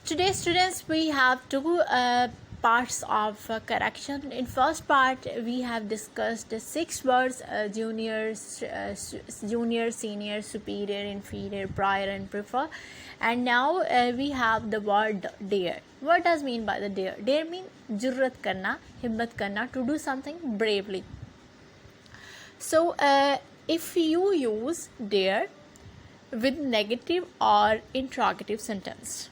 Today, students, we have two parts of correction. In first part, we have discussed the 6 words: junior, senior, superior, inferior, prior, and prefer. And now we have the word dare. What does mean by the dare? Dare means jurrat karna, himmat karna, to do something bravely. So, if you use dare with negative or interrogative sentence,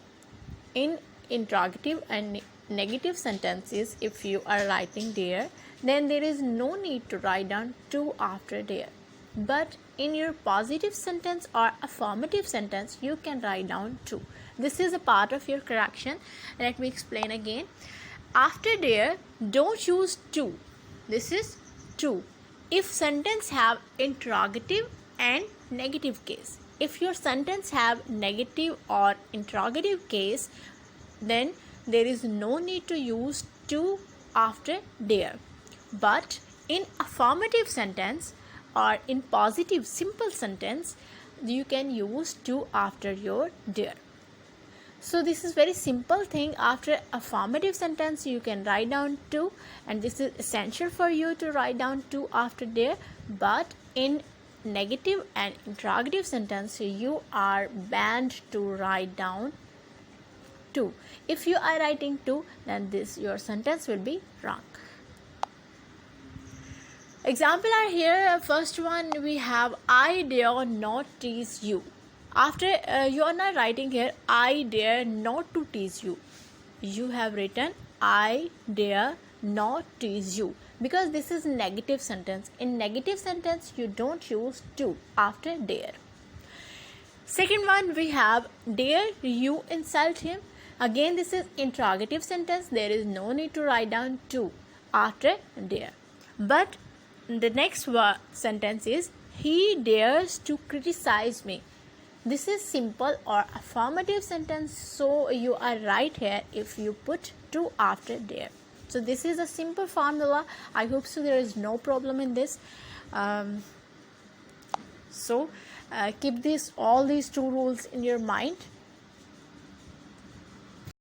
in interrogative and negative sentences, if you are writing dare, then there is no need to write down to after dare. But in your positive sentence or affirmative sentence, you can write down to. This is a part of your correction. Let me explain again. After dare, don't use to. This is to. If sentence have interrogative and negative case, if your sentence have negative or interrogative case, then there is no need to use to after dare. But in affirmative sentence or in positive simple sentence, you can use to after your dare. So this is very simple thing. After affirmative sentence, you can write down to, and this is essential for you to write down to after dare. But in negative and interrogative sentence, you are banned to write down to. If you are writing to, then this your sentence will be wrong. Example are here. First one, we have I dare not tease you. After you are not writing here I dare not to tease you, you have written I dare not tease you, because this is negative sentence. In negative sentence, you don't use to after dare. Second one, we have dare you insult him. Again, this is interrogative sentence. There is no need to write down to after dare. But the next sentence is he dares to criticize me. This is simple or affirmative sentence, so you are right here if you put to after dare. So this is a simple formula. I hope so there is no problem in this. Keep all these two rules in your mind.